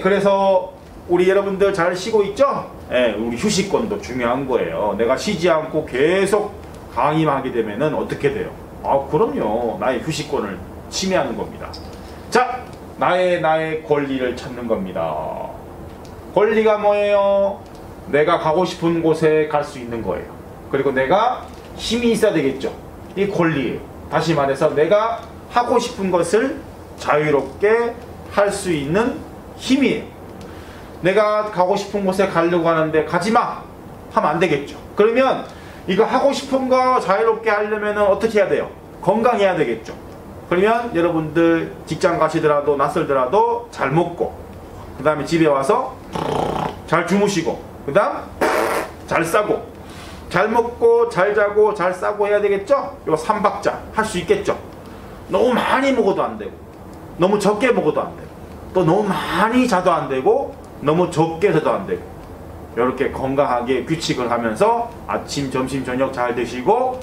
그래서 우리 여러분들 잘 쉬고 있죠? 예, 우리 휴식권도 중요한 거예요. 내가 쉬지 않고 계속 강의만 하게 되면은 어떻게 돼요? 아, 그럼요. 나의 휴식권을 침해하는 겁니다. 자, 나의 권리를 찾는 겁니다. 권리가 뭐예요? 내가 가고 싶은 곳에 갈 수 있는 거예요. 그리고 내가 힘이 있어야 되겠죠. 이 권리예요. 다시 말해서 내가 하고 싶은 것을 자유롭게 할 수 있는 힘이에요. 내가 가고 싶은 곳에 가려고 하는데 가지마 하면 안 되겠죠. 그러면 이거 하고 싶은 거 자유롭게 하려면 어떻게 해야 돼요? 건강해야 되겠죠. 그러면 여러분들 직장 가시더라도 낯설더라도 잘 먹고, 그 다음에 집에 와서 잘 주무시고, 그 다음 잘 싸고, 잘 먹고 잘 자고 잘 싸고 해야 되겠죠? 요 3박자 할 수 있겠죠? 너무 많이 먹어도 안 되고, 너무 적게 먹어도 안 되고, 또 너무 많이 자도 안 되고, 너무 적게 자도 안 되고, 이렇게 건강하게 규칙을 하면서 아침, 점심, 저녁 잘 드시고,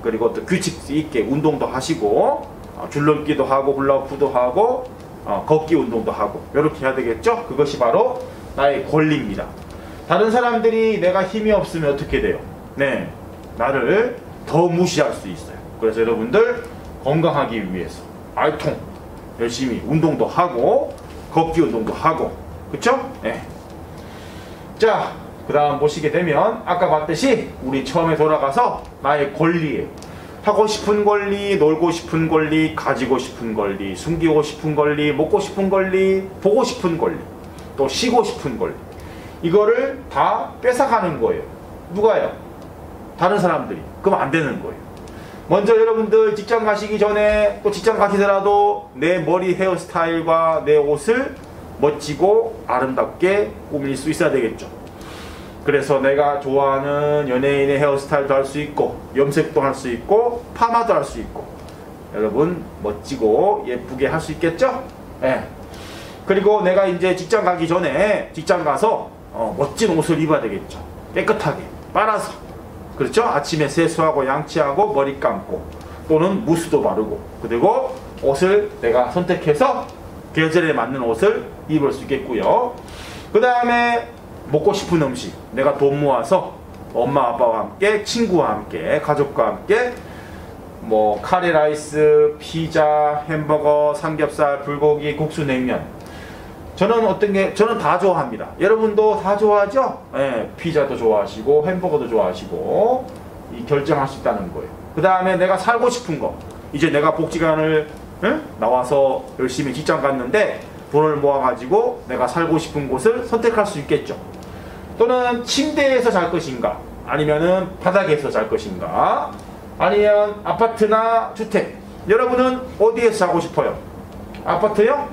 그리고 또 규칙 있게 운동도 하시고, 줄넘기도 하고 훌라후프도 하고, 걷기 운동도 하고, 이렇게 해야 되겠죠? 그것이 바로 나의 권리입니다. 다른 사람들이 내가 힘이 없으면 어떻게 돼요? 네, 나를 더 무시할 수 있어요. 그래서 여러분들 건강하기 위해서 알통 열심히 운동도 하고 걷기 운동도 하고, 그쵸? 네. 자, 그 다음 보시게 되면 아까 봤듯이 우리 처음에 돌아가서 나의 권리에 하고 싶은 권리, 놀고 싶은 권리, 가지고 싶은 권리, 숨기고 싶은 권리, 먹고 싶은 권리, 보고 싶은 권리, 또 쉬고 싶은 권리, 이거를 다 뺏어가는 거예요. 누가요? 다른 사람들이. 그럼 안 되는 거예요. 먼저 여러분들 직장 가시기 전에, 또 직장 가시더라도 내 머리 헤어스타일과 내 옷을 멋지고 아름답게 꾸밀 수 있어야 되겠죠. 그래서 내가 좋아하는 연예인의 헤어스타일도 할 수 있고, 염색도 할 수 있고, 파마도 할 수 있고, 여러분 멋지고 예쁘게 할 수 있겠죠? 네. 그리고 내가 이제 직장 가기 전에 직장 가서 멋진 옷을 입어야 되겠죠. 깨끗하게 빨아서, 그렇죠? 아침에 세수하고 양치하고 머리 감고, 또는 무스도 바르고, 그리고 옷을 내가 선택해서 계절에 맞는 옷을 입을 수 있겠고요. 그 다음에 먹고 싶은 음식, 내가 돈 모아서 엄마 아빠와 함께, 친구와 함께, 가족과 함께 뭐 카레라이스, 피자, 햄버거, 삼겹살, 불고기, 국수, 냉면, 저는 다 좋아합니다. 여러분도 다 좋아하죠? 네, 피자도 좋아하시고 햄버거도 좋아하시고, 결정할 수 있다는 거예요. 그 다음에 내가 살고 싶은 거, 이제 내가 복지관을 나와서 열심히 직장 갔는데 돈을 모아가지고 내가 살고 싶은 곳을 선택할 수 있겠죠. 또는 침대에서 잘 것인가, 아니면은 바닥에서 잘 것인가, 아니면 아파트나 주택. 여러분은 어디에서 자고 싶어요? 아파트요?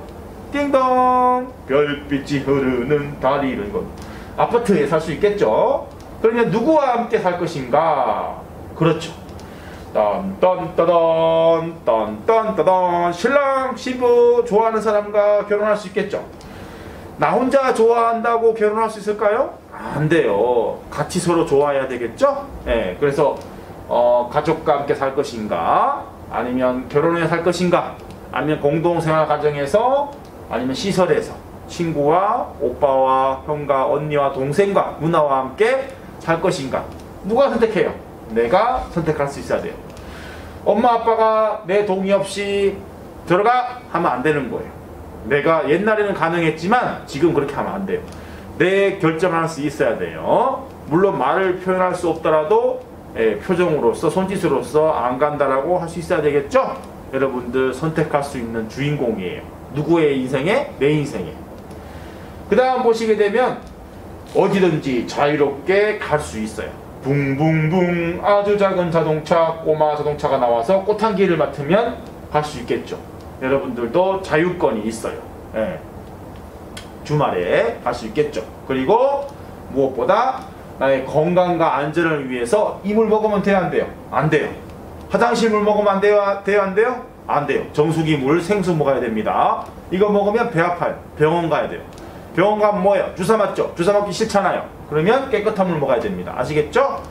띵동, 별빛이 흐르는 다리를 건 아파트에 살 수 있겠죠. 그러면 누구와 함께 살 것인가? 그렇죠. 딴딴따단 딴딴따단, 신랑 신부 좋아하는 사람과 결혼할 수 있겠죠. 나 혼자 좋아한다고 결혼할 수 있을까요? 안 돼요. 같이 서로 좋아해야 되겠죠. 네, 그래서 가족과 함께 살 것인가, 아니면 결혼해 살 것인가, 아니면 공동생활 가정에서, 아니면 시설에서 친구와 오빠와 형과 언니와 동생과 누나와 함께 살 것인가. 누가 선택해요? 내가 선택할 수 있어야 돼요. 엄마 아빠가 내 동의 없이 들어가 하면 안 되는 거예요. 내가 옛날에는 가능했지만 지금 그렇게 하면 안 돼요. 내 결정할 수 있어야 돼요. 물론 말을 표현할 수 없더라도 표정으로서, 손짓으로서 안 간다라고 할 수 있어야 되겠죠? 여러분들 선택할 수 있는 주인공이에요. 누구의 인생에? 내 인생에. 그 다음 보시게 되면 어디든지 자유롭게 갈 수 있어요. 붕붕붕 아주 작은 자동차, 꼬마 자동차가 나와서 꽃향기를 맡으면 갈 수 있겠죠. 여러분들도 자유권이 있어요. 예. 주말에 갈 수 있겠죠. 그리고 무엇보다 나의 건강과 안전을 위해서 이 물 먹으면 돼요, 안 돼요? 안 돼요. 화장실 물 먹으면 안 돼요, 안 돼요? 안 돼요. 정수기 물, 생수 먹어야 됩니다. 이거 먹으면 배 아파요. 병원 가야 돼요. 병원 가면 뭐예요? 주사 맞죠? 주사 맞기 싫잖아요. 그러면 깨끗한 물 먹어야 됩니다. 아시겠죠?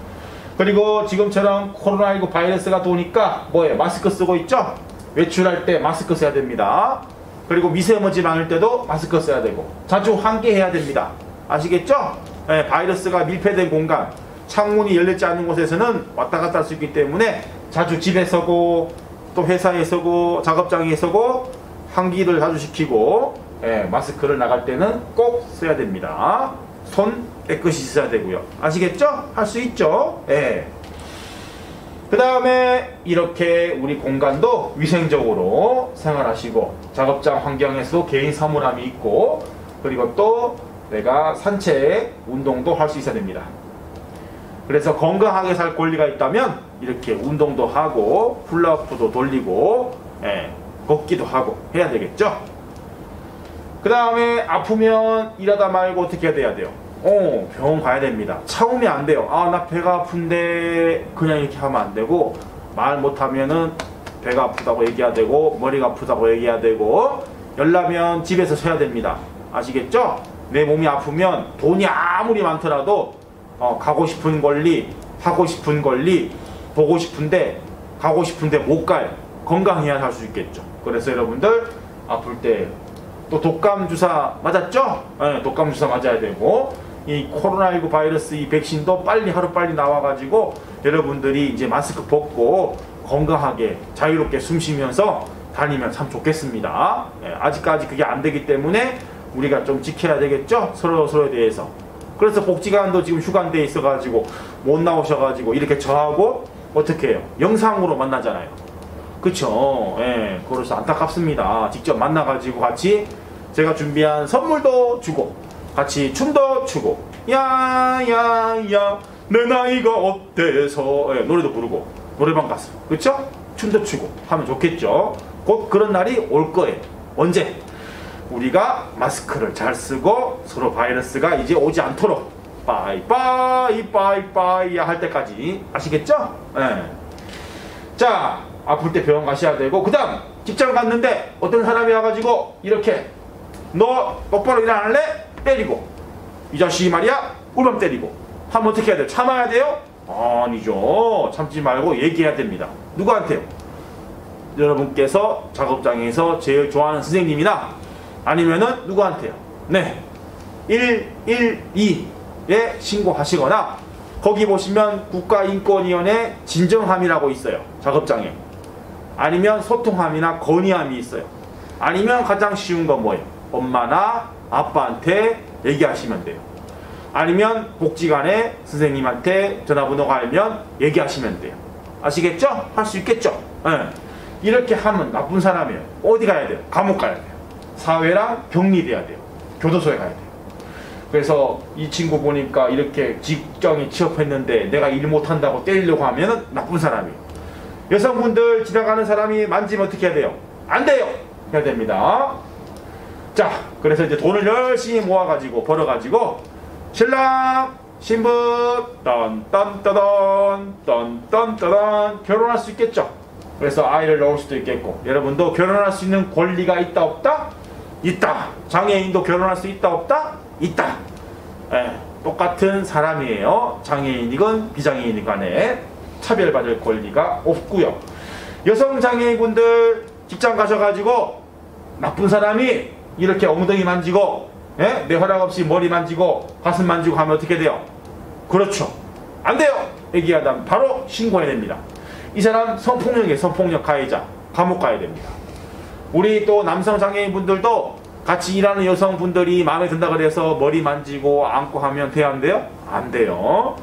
그리고 지금처럼 코로나19 바이러스가 도니까 뭐예요? 마스크 쓰고 있죠? 외출할 때 마스크 써야 됩니다. 그리고 미세먼지 많을 때도 마스크 써야 되고 자주 환기해야 됩니다. 아시겠죠? 네, 바이러스가 밀폐된 공간, 창문이 열리지 않는 곳에서는 왔다 갔다 할 수 있기 때문에 자주 집에 서고 또 회사에 서고 작업장에 서고 환기를 자주 시키고 마스크를 나갈 때는 꼭 써야 됩니다. 손 깨끗이 씻어야 되고요. 아시겠죠? 할 수 있죠? 그 다음에 이렇게 우리 공간도 위생적으로 생활하시고 작업장 환경에서 개인 사물함이 있고 그리고 또 내가 산책, 운동도 할 수 있어야 됩니다. 그래서 건강하게 살 권리가 있다면 이렇게 운동도 하고 훌라후프도 돌리고 걷기도 하고 해야 되겠죠. 그 다음에 아프면 일하다 말고 어떻게 해야 돼요? 병원 가야 됩니다. 참으면 안 돼요. 나 배가 아픈데 그냥 이렇게 하면 안 되고 말 못하면은 배가 아프다고 얘기해야 되고 머리가 아프다고 얘기해야 되고 열나면 집에서 쉬어야 됩니다. 아시겠죠? 내 몸이 아프면 돈이 아무리 많더라도 가고 싶은 권리, 하고 싶은 권리, 보고 싶은데 가고 싶은데 못 가요. 건강해야 할 수 있겠죠. 그래서 여러분들 아플 때 또 독감 주사 맞았죠? 독감 주사 맞아야 되고 이 코로나19 바이러스 이 백신도 하루빨리 나와가지고 여러분들이 이제 마스크 벗고 건강하게 자유롭게 숨 쉬면서 다니면 참 좋겠습니다. 아직까지 그게 안 되기 때문에 우리가 좀 지켜야 되겠죠? 서로에 대해서. 그래서 복지관도 지금 휴관되어 있어가지고 못 나오셔가지고 이렇게 저하고 어떻게 해요? 영상으로 만나잖아요. 그쵸? 그래서 안타깝습니다. 직접 만나가지고 같이 제가 준비한 선물도 주고 같이 춤도 추고 야야야 내 나이가 어때서 노래도 부르고 노래방 가서 그쵸? 춤도 추고 하면 좋겠죠. 곧 그런 날이 올 거예요. 언제? 우리가 마스크를 잘 쓰고 서로 바이러스가 이제 오지 않도록 빠이빠이 할 때까지. 아시겠죠? 자, 아플 때 병원 가셔야 되고 그 다음 직장 갔는데 어떤 사람이 와가지고 이렇게 너 똑바로 일 안 할래? 때리고 이 자식이 말이야 울면 때리고 하면 어떻게 해야 돼요? 참아야 돼요? 아니죠. 참지 말고 얘기해야 됩니다. 누구한테요? 여러분께서 작업장에서 제일 좋아하는 선생님이나 아니면은 누구한테요? 112에 신고하시거나 거기 보시면 국가인권위원회 진정함이라고 있어요. 작업장에. 아니면 소통함이나 건의함이 있어요. 아니면 가장 쉬운 건 뭐예요? 엄마나 아빠한테 얘기하시면 돼요. 아니면 복지관에 선생님한테 전화번호가 알면 얘기하시면 돼요. 아시겠죠? 할 수 있겠죠? 이렇게 하면 나쁜 사람이에요. 어디 가야 돼요? 감옥 가야 돼요. 사회랑 격리돼야 돼요. 교도소에 가야 돼요. 그래서 이 친구 보니까 이렇게 직장에 취업했는데 내가 일 못한다고 때리려고 하면 나쁜 사람이에요. 여성분들 지나가는 사람이 만지면 어떻게 해야 돼요? 안 돼요! 해야 됩니다. 자, 그래서 이제 돈을 열심히 모아가지고 벌어가지고 신랑 신부 딴딴따단 결혼할 수 있겠죠. 그래서 아이를 낳을 수도 있겠고 여러분도 결혼할 수 있는 권리가 있다 없다? 있다. 장애인도 결혼할 수 있다 없다? 있다. 똑같은 사람이에요. 장애인이건 비장애인이건 간에 차별받을 권리가 없고요. 여성 장애인분들 직장 가셔가지고 나쁜 사람이 이렇게 엉덩이 만지고 내 허락 없이 머리 만지고 가슴 만지고 하면 어떻게 돼요? 그렇죠. 안 돼요. 얘기하다 바로 신고해야 됩니다. 이 사람 성폭력이에요. 성폭력 가해자. 감옥 가야 됩니다. 우리 또 남성 장애인분들도 같이 일하는 여성분들이 마음에 든다 그래서 머리 만지고 안고 하면 돼요? 안 돼요? 안 돼요.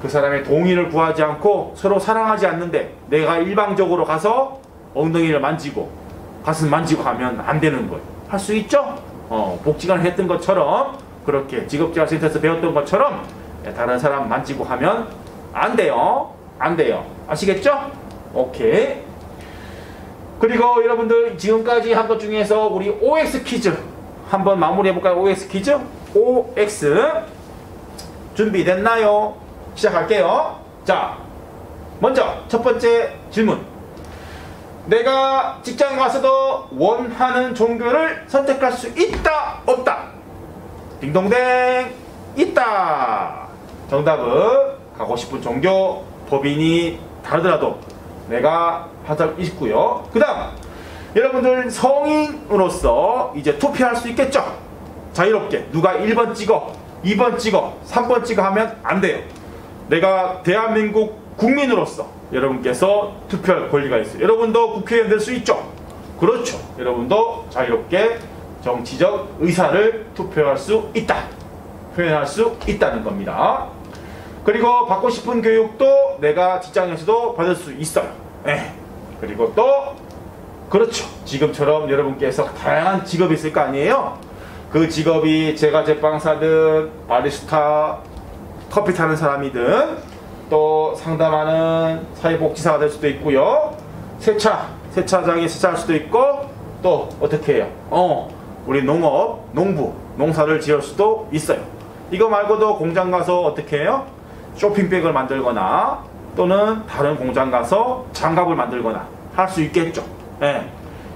그 사람의 동의를 구하지 않고 서로 사랑하지 않는데 내가 일방적으로 가서 엉덩이를 만지고 가슴 만지고 하면 안 되는 거예요. 할 수 있죠? 복지관에 했던 것처럼 그렇게 직업재활센터에서 배웠던 것처럼 다른 사람 만지고 하면 안 돼요. 안 돼요. 아시겠죠? 오케이. 그리고 여러분들 지금까지 한 것 중에서 우리 OX 퀴즈 한번 마무리해볼까요? OX 퀴즈? OX 준비됐나요? 시작할게요. 자, 먼저 첫 번째 질문. 내가 직장에 가서도 원하는 종교를 선택할 수 있다 없다? 딩동댕 있다. 정답은 가고 싶은 종교 법인이 다르더라도 내가 하도록 있고요. 그 다음 여러분들 성인으로서 이제 투표할 수 있겠죠? 자유롭게 누가 1번 찍어 2번 찍어 3번 찍어 하면 안 돼요. 내가 대한민국 국민으로서 여러분께서 투표할 권리가 있어요. 여러분도 국회의원 될 수 있죠? 그렇죠. 여러분도 자유롭게 정치적 의사를 투표할 수 있다, 표현할 수 있다는 겁니다. 그리고 받고 싶은 교육도 내가 직장에서도 받을 수 있어요. 그리고 또 그렇죠. 지금처럼 여러분께서 다양한 직업이 있을 거 아니에요? 그 직업이 제과제빵사든 바리스타, 커피 타는 사람이든 또 상담하는 사회복지사가 될 수도 있고요. 세차장에 세차할 수도 있고 또 어떻게 해요? 우리 농업, 농부, 농사를 지을 수도 있어요. 이거 말고도 공장 가서 어떻게 해요? 쇼핑백을 만들거나 또는 다른 공장 가서 장갑을 만들거나 할 수 있겠죠.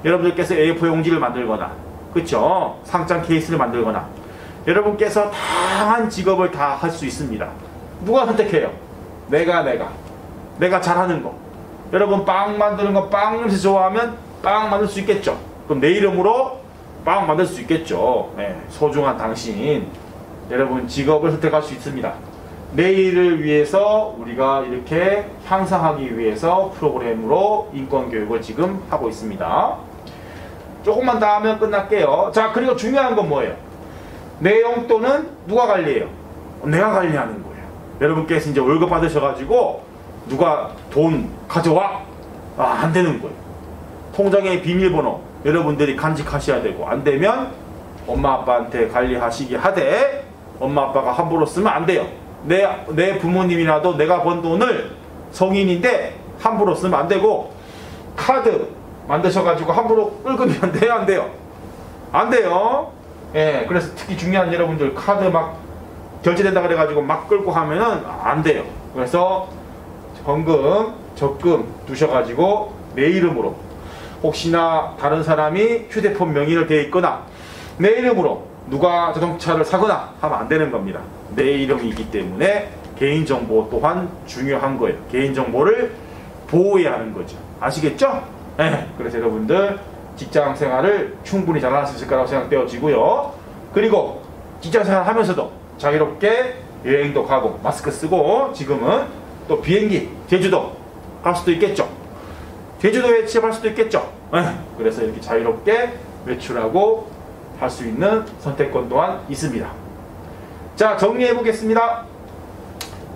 여러분들께서 A4 용지를 만들거나, 그쵸? 상장 케이스를 만들거나, 여러분께서 다양한 직업을 다 할 수 있습니다. 누가 선택해요? 내가 잘하는 거. 여러분 빵 만드는 거, 빵 냄새 좋아하면 빵 만들 수 있겠죠. 그럼 내 이름으로 빵 만들 수 있겠죠. 소중한 당신, 여러분 직업을 선택할 수 있습니다. 내일을 위해서 우리가 이렇게 향상하기 위해서 프로그램으로 인권교육을 지금 하고 있습니다. 조금만 더 하면 끝날게요. 자, 그리고 중요한 건 뭐예요? 내 용돈은 누가 관리해요? 내가 관리하는 거예요. 여러분께서 이제 월급 받으셔가지고 누가 돈 가져와? 안 되는 거예요. 통장의 비밀번호 여러분들이 간직하셔야 되고, 안 되면 엄마 아빠한테 관리하시게 하되 엄마 아빠가 함부로 쓰면 안 돼요. 내 부모님이라도 내가 번 돈을 성인인데 함부로 쓰면 안 되고, 카드 만드셔가지고 함부로 끌으면 돼요? 안 돼요? 안 돼요. 그래서 특히 중요한 여러분들 카드 막 결제된다 그래가지고 막 끌고 하면은 안 돼요. 그래서 헌금, 적금 두셔가지고 내 이름으로, 혹시나 다른 사람이 휴대폰 명의로 되어 있거나 내 이름으로 누가 자동차를 사거나 하면 안 되는 겁니다. 내 이름이기 때문에 개인정보 또한 중요한 거예요. 개인정보를 보호해야 하는 거죠. 아시겠죠? 그래서 여러분들 직장생활을 충분히 잘할 수 있을 거라고 생각되어지고요. 그리고 직장생활 하면서도 자유롭게 여행도 가고 마스크 쓰고, 지금은 또 비행기 제주도 갈 수도 있겠죠. 제주도에 취업할 수도 있겠죠. 그래서 이렇게 자유롭게 외출하고 할 수 있는 선택권 또한 있습니다. 자, 정리해 보겠습니다.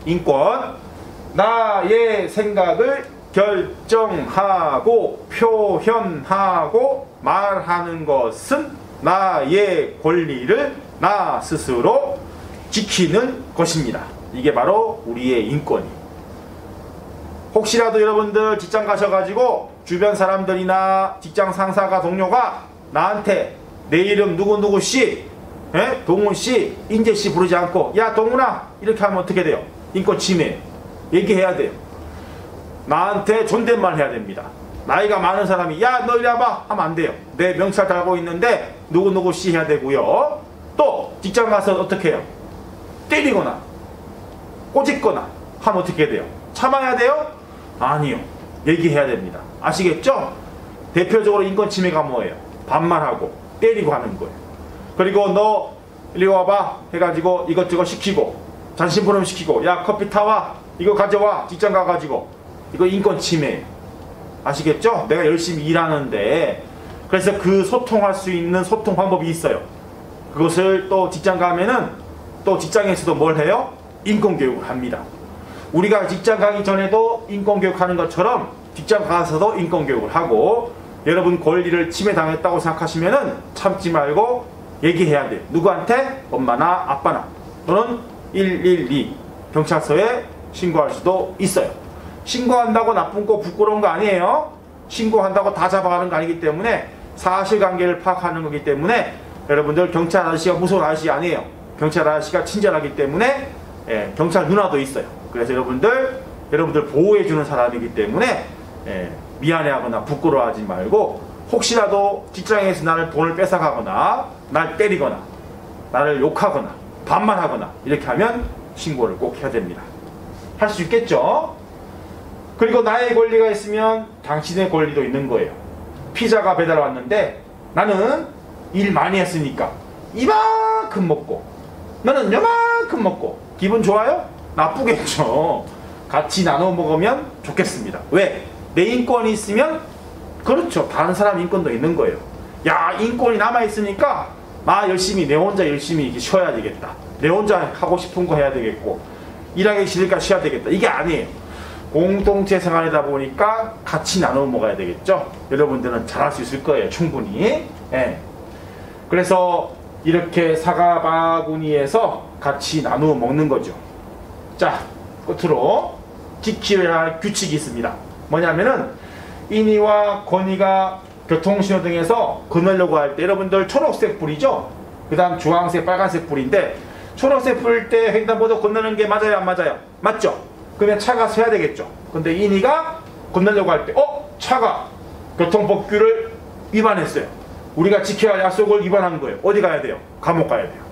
인권, 나의 생각을 결정하고 표현하고 말하는 것은 나의 권리를 나 스스로 지키는 것입니다. 이게 바로 우리의 인권이에요. 혹시라도 여러분들 직장 가셔가지고 주변 사람들이나 직장 상사가, 동료가 나한테 내 이름 누구누구씨, 동훈씨, 인재씨 부르지 않고 야 동훈아 이렇게 하면 어떻게 돼요? 인권 침해. 얘기해야 돼요. 나한테 존댓말 해야 됩니다. 나이가 많은 사람이 야 너 이리 와봐 하면 안 돼요. 내 명찰 달고 있는데 누구누구씨 해야 되고요. 또 직장 가서 어떻게 해요? 때리거나 꼬집거나 하면 어떻게 돼요? 참아야 돼요? 아니요. 얘기해야 됩니다. 아시겠죠? 대표적으로 인권 침해가 뭐예요? 반말하고 때리고 하는 거예요. 그리고 너 이리 와봐 해가지고 이것저것 시키고 잔심부름 시키고 야 커피 타와 이거 가져와 직장 가가지고, 이거 인권 침해예요. 아시겠죠? 내가 열심히 일하는데. 그래서 그 소통할 수 있는 소통 방법이 있어요. 그것을 또 직장 가면은 또 직장에서도 뭘 해요? 인권교육을 합니다. 우리가 직장 가기 전에도 인권교육 하는 것처럼 직장 가서도 인권교육을 하고, 여러분 권리를 침해당했다고 생각하시면은 참지 말고 얘기해야 돼요. 누구한테? 엄마나 아빠나 또는 112 경찰서에 신고할 수도 있어요. 신고한다고 나쁜 거 부끄러운 거 아니에요. 신고한다고 다 잡아가는 거 아니기 때문에 사실관계를 파악하는 거기 때문에 여러분들 경찰 아저씨가 무서운 아저씨 아니에요. 경찰 아저씨가 친절하기 때문에 경찰 누나도 있어요. 그래서 여러분들 보호해주는 사람이기 때문에 미안해하거나 부끄러워하지 말고, 혹시라도 직장에서 나를 돈을 뺏어가거나 날 때리거나 나를 욕하거나 반말하거나 이렇게 하면 신고를 꼭 해야 됩니다. 할 수 있겠죠? 그리고 나의 권리가 있으면 당신의 권리도 있는 거예요. 피자가 배달 왔는데 나는 일 많이 했으니까 이만큼 먹고 나는 요만큼 먹고 기분 좋아요? 나쁘겠죠. 같이 나눠 먹으면 좋겠습니다. 왜? 내 인권이 있으면 그렇죠. 다른 사람 인권도 있는 거예요. 야, 인권이 남아있으니까 열심히 내 혼자 열심히 이렇게 쉬어야 되겠다. 내 혼자 하고 싶은 거 해야 되겠고 일하기 싫으니까 쉬어야 되겠다. 이게 아니에요. 공동체 생활이다 보니까 같이 나눠 먹어야 되겠죠. 여러분들은 잘할 수 있을 거예요. 충분히. 예. 그래서 이렇게 사과 바구니에서 같이 나누어 먹는 거죠. 자, 끝으로 지켜야 할 규칙이 있습니다. 뭐냐면은 인이와 건이가 교통신호등에서 건너려고 할 때 여러분들 초록색 불이죠. 그 다음 주황색 빨간색 불인데 초록색 불 때 횡단보도 건너는 게 맞아요 안 맞아요? 맞죠? 그러면 차가 서야 되겠죠. 근데 인이가 건너려고 할 때 차가 교통법규를 위반했어요. 우리가 지켜야 할 약속을 위반한 거예요. 어디 가야 돼요? 감옥 가야 돼요.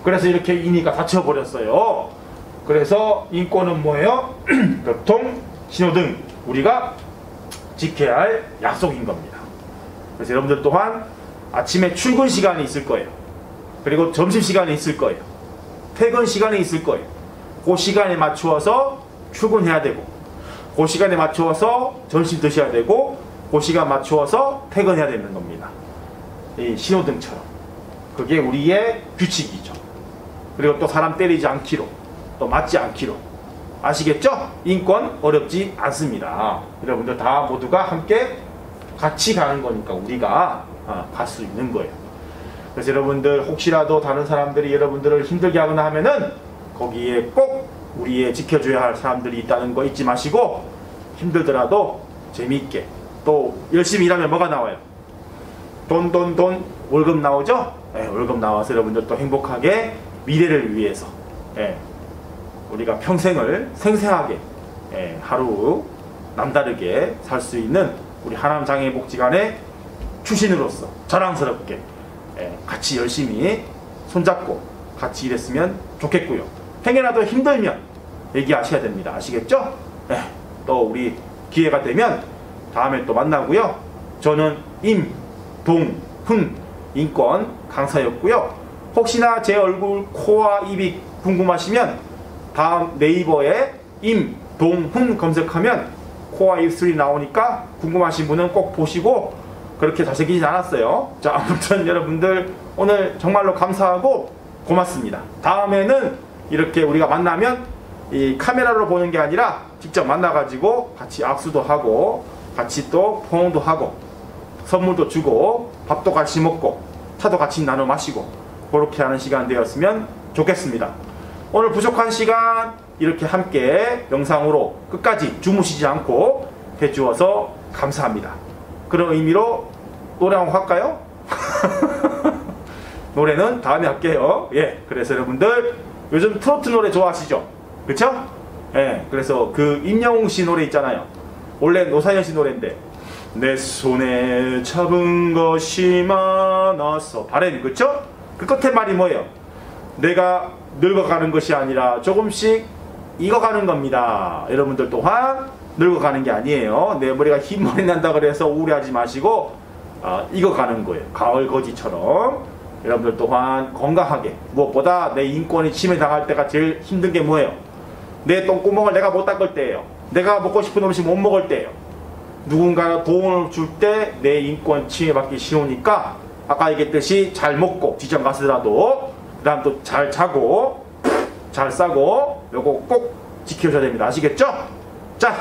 그래서 이렇게 인이가 다쳐버렸어요. 그래서 인권은 뭐예요? 교통신호등 우리가 지켜야 할 약속인 겁니다. 그래서 여러분들 또한 아침에 출근 시간이 있을 거예요. 그리고 점심시간이 있을 거예요. 퇴근 시간이 있을 거예요. 그 시간에 맞추어서 출근해야 되고 그 시간에 맞추어서 점심 드셔야 되고 그 시간 맞추어서 퇴근해야 되는 겁니다. 이 신호등처럼. 그게 우리의 규칙이죠. 그리고 또 사람 때리지 않기로 또 맞지 않기로. 아시겠죠? 인권 어렵지 않습니다. 여러분들 다 모두가 함께 같이 가는 거니까 우리가 갈 수 있는 거예요. 그래서 여러분들 혹시라도 다른 사람들이 여러분들을 힘들게 하거나 하면은 거기에 꼭 우리의 지켜줘야 할 사람들이 있다는 거 잊지 마시고 힘들더라도 재미있게 또 열심히 일하면 뭐가 나와요? 돈 월급 나오죠? 네, 월급 나와서 여러분들 또 행복하게 미래를 위해서 우리가 평생을 생생하게 하루 남다르게 살 수 있는 우리 하남장애인복지관의 출신으로서 자랑스럽게 같이 열심히 손잡고 같이 일했으면 좋겠고요. 행여라도 힘들면 얘기하셔야 됩니다. 아시겠죠? 또 우리 기회가 되면 다음에 또 만나고요. 저는 임동훈 인권 강사였고요. 혹시나 제 얼굴, 코와 입이 궁금하시면 다음 네이버에 임동훈 검색하면 코와 입술이 나오니까 궁금하신 분은 꼭 보시고 그렇게 잘생기진 않았어요. 자, 아무튼 여러분들 오늘 정말로 감사하고 고맙습니다. 다음에는 이렇게 우리가 만나면 이 카메라로 보는 게 아니라 직접 만나가지고 같이 악수도 하고 같이 또 포옹도 하고 선물도 주고 밥도 같이 먹고 차도 같이 나눠 마시고 그렇게 하는 시간 되었으면 좋겠습니다. 오늘 부족한 시간 이렇게 함께 영상으로 끝까지 주무시지 않고 해주어서 감사합니다. 그런 의미로 노래 한곡 할까요? 노래는 다음에 할게요. 그래서 여러분들 요즘 트로트 노래 좋아하시죠? 그쵸? 그래서 그 임영웅 씨 노래 있잖아요. 원래 노사연 씨 노래인데 내 손에 잡은 것이 많아서 바램, 그쵸? 그 끝에 말이 뭐예요? 내가 늙어가는 것이 아니라 조금씩 익어가는 겁니다. 여러분들 또한 늙어가는 게 아니에요. 내 머리가 흰머리 난다 그래서 우울해하지 마시고 익어가는 거예요. 가을 거지처럼. 여러분들 또한 건강하게, 무엇보다 내 인권이 침해당할 때가 제일 힘든 게 뭐예요? 내 똥구멍을 내가 못 닦을 때예요. 내가 먹고 싶은 음식 못 먹을 때예요. 누군가 도움을 줄 때 내 인권 침해받기 쉬우니까 아까 얘기했듯이 잘 먹고 지점 가서라도 그 다음 또 잘 자고 잘 싸고 요거 꼭 지켜줘야 됩니다. 아시겠죠? 자,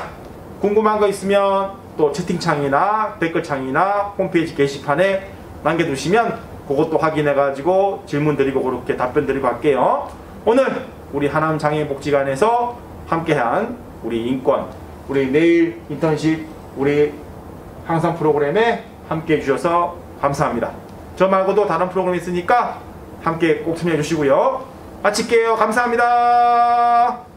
궁금한 거 있으면 또 채팅창이나 댓글창이나 홈페이지 게시판에 남겨두시면 그것도 확인해 가지고 질문 드리고 그렇게 답변 드리고 할게요. 오늘 우리 하남장애인복지관에서 함께한 우리 인권, 우리 내일 인턴십, 우리 항상 프로그램에 함께 해주셔서 감사합니다. 저 말고도 다른 프로그램이 있으니까 함께 꼭 참여해 주시고요. 마칠게요. 감사합니다.